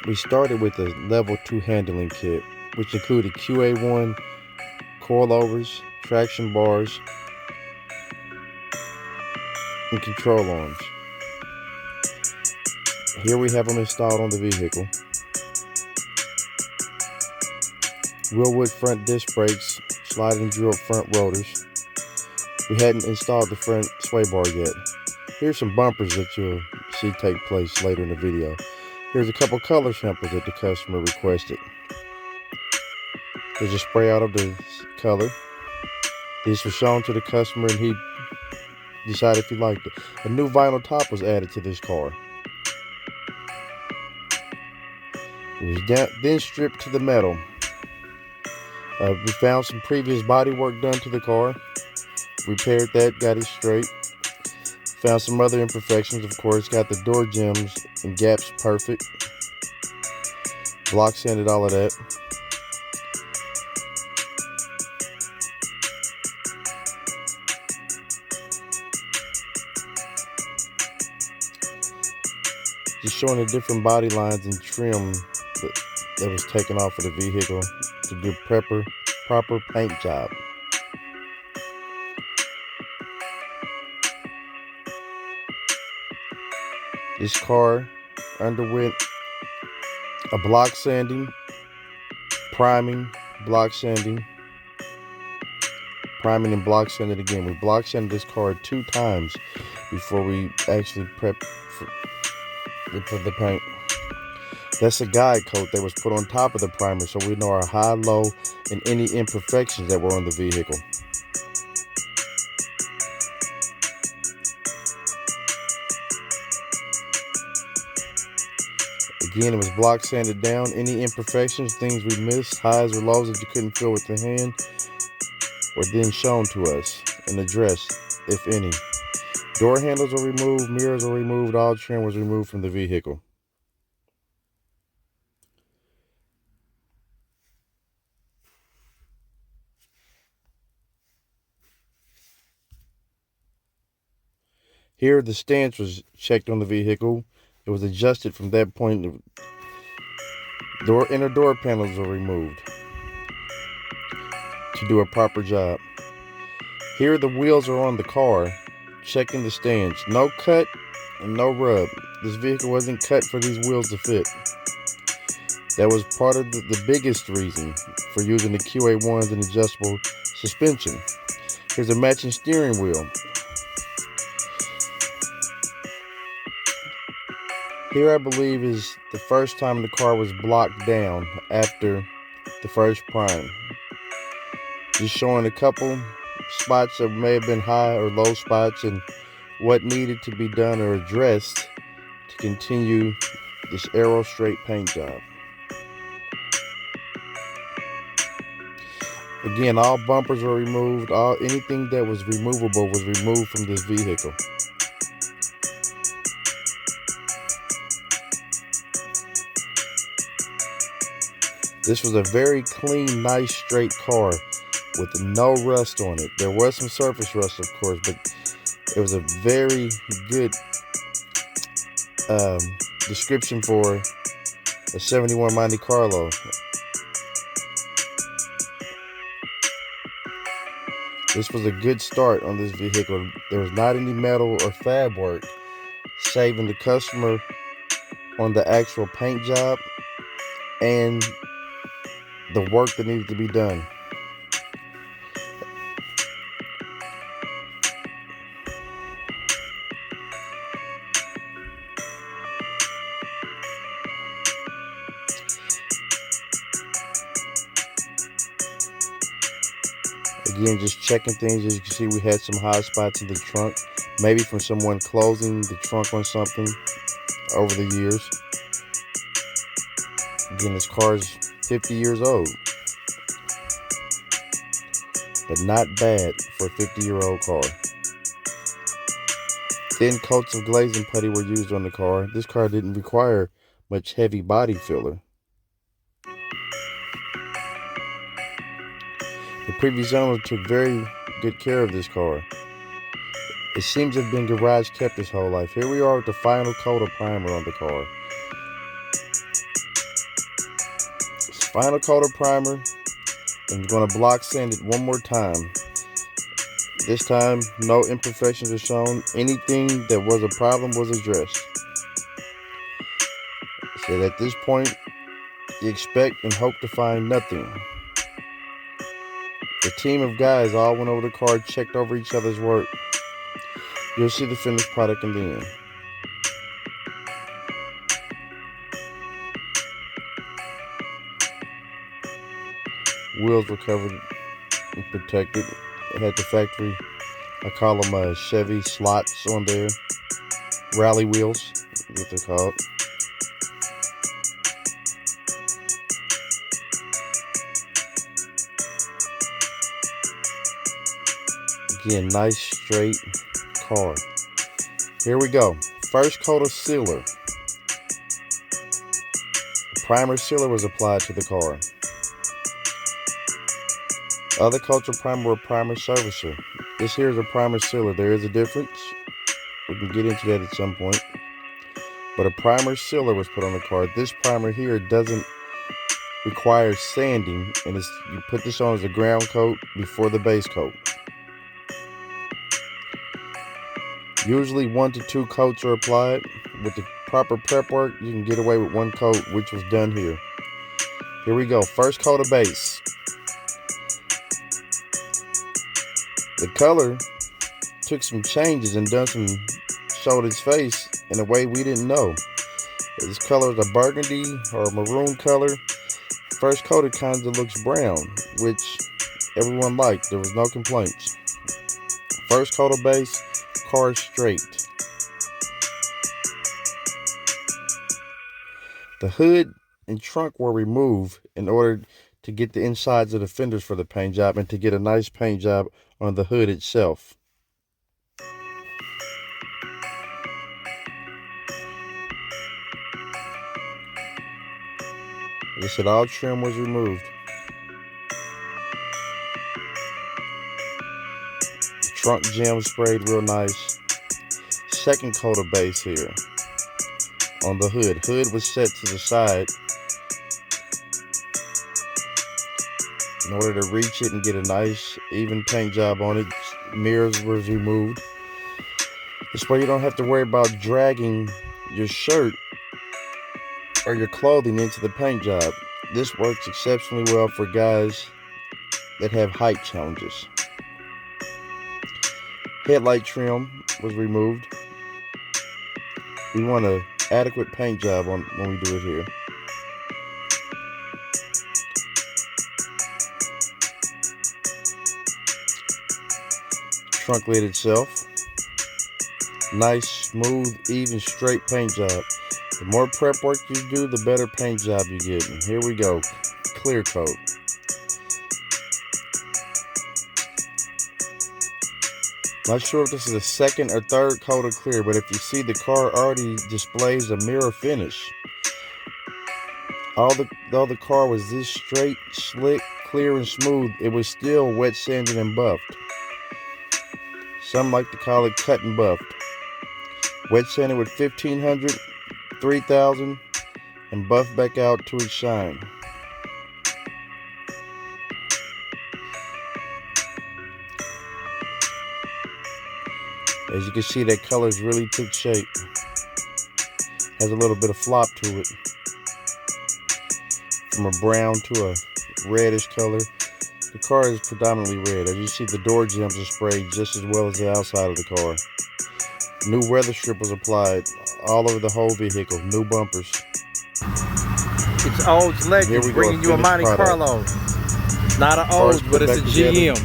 We started with the level 2 handling kit, which included QA1 coilovers, traction bars, and control arms. Here we have them installed on the vehicle. Wilwood front disc brakes, sliding drilled front rotors. We hadn't installed the front sway bar yet. Here's some bumpers that you'll see take place later in the video. Here's a couple color samples that the customer requested. There's a spray out of the color. This was shown to the customer and he decided if he liked it. A new vinyl top was added to this car. It was then stripped to the metal. We found some previous body work done to the car. Repaired that, got it straight. Found some other imperfections, of course. Got the door gems and gaps perfect. Block sanded all of that. Just showing the different body lines and trim that was taken off of the vehicle to do proper paint job. This car underwent a block sanding, priming, block sanding, priming and block sanding again. We block sanded this car 2 times before we actually prepped for the paint. That's a guide coat that was put on top of the primer so we know our high, low, and any imperfections that were on the vehicle. Again, it was block sanded down. Any imperfections, things we missed, highs or lows that you couldn't feel with the hand, were then shown to us and addressed, if any. Door handles were removed, mirrors were removed, all trim was removed from the vehicle. Here, the stance was checked on the vehicle. It was adjusted from that point. The inner door panels were removed to do a proper job. Here, the wheels are on the car, checking the stance. No cut and no rub. This vehicle wasn't cut for these wheels to fit. That was part of the biggest reason for using the QA1s and adjustable suspension. Here's a matching steering wheel. Here, I believe, is the first time the car was blocked down after the first prime. Just showing a couple spots that may have been high or low spots and what needed to be done or addressed to continue this aero straight paint job. Again, all bumpers were removed. Anything that was removable was removed from this vehicle. This was a very clean, nice, straight car with no rust on it. There was some surface rust, of course, but it was a very good description for a 71 Monte Carlo. This was a good start on this vehicle. There was not any metal or fab work, saving the customer on the actual paint job and the work that needed to be done. Again, just checking things. As you can see, we had some high spots in the trunk, maybe from someone closing the trunk on something over the years. Again, this car is 50 years old, but not bad for a 50-year-old car. Thin coats of glazing putty were used on the car. This car didn't require much heavy body filler. The previous owner took very good care of this car. It seems to have been garage kept his whole life. Here we are with the final coat of primer on the car. Final coat of primer, and I'm going to block sand it one more time. This time, no imperfections are shown. Anything that was a problem was addressed. So at this point, you expect and hope to find nothing. The team of guys all went over the car, checked over each other's work. You'll see the finished product in the end. Wheels were covered and protected. It had the factory, I call them Chevy slots on there. Rally wheels, what they're called. Again, nice straight car. Here we go. First coat of sealer. Primer sealer was applied to the car. Other coats of primer were primer servicer. This here is a primer sealer. There is a difference. We can get into that at some point. But a primer sealer was put on the car. This primer here doesn't require sanding, and you put this on as a ground coat before the base coat. Usually 1 to 2 coats are applied. With the proper prep work, you can get away with 1 coat, which was done here. Here we go. First coat of base. The color took some changes and showed its face in a way we didn't know. This color is a burgundy or a maroon color. First coat, it kind of looks brown, which everyone liked. There was no complaints. First coat of base, car straight. The hood and trunk were removed in order to get the insides of the fenders for the paint job and to get a nice paint job on the hood itself. As I said, all trim was removed. The trunk gem sprayed real nice. Second coat of base here on the hood. Hood was set to the side in order to reach it and get a nice even paint job on it. Mirrors was removed. This way you don't have to worry about dragging your shirt or your clothing into the paint job. This works exceptionally well for guys that have height challenges. Headlight trim was removed. We want an adequate paint job when we do it here. Trunk lid itself. Nice, smooth, even, straight paint job. The more prep work you do, the better paint job you get. And here we go. Clear coat. Not sure if this is a second or third coat of clear, but if you see, the car already displays a mirror finish. Though the car was this straight, slick, clear, and smooth, it was still wet sanded and buffed. Some like to call it cut and buffed. Wet sanded with 1500, 3000, and buffed back out to its shine. As you can see, that color's really took shape. Has a little bit of flop to it. From a brown to a reddish color. The car is predominantly red. As you see, the door gems are sprayed just as well as the outside of the car. New weather strip was applied all over the whole vehicle. New bumpers. It's Old's Legend bringing you a Monte Carlo. Not an Old, but it's a GM.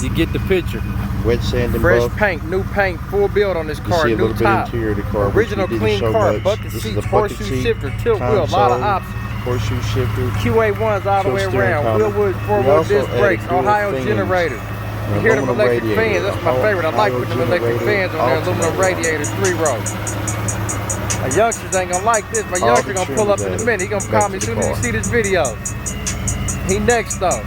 You get the picture. Wet sand and fresh buff. paint, new paint, full build on this car, you see a new top. Interior of the car, original clean car, bucket seats, horseshoe shifter, tilt wheel, a lot of options. Horseshoe shifter. QA1s all the way around. Wilwood, 4-wheel disc brakes, Ohio generator. You hear them electric fans, that's my favorite. I like putting them electric fans on their aluminum radiators, 3-row. My youngsters ain't gonna like this. My youngster gonna pull up in a minute. He gonna call me as soon as he see this video. He next though.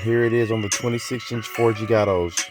Here it is on the 26-inch Forgiatos.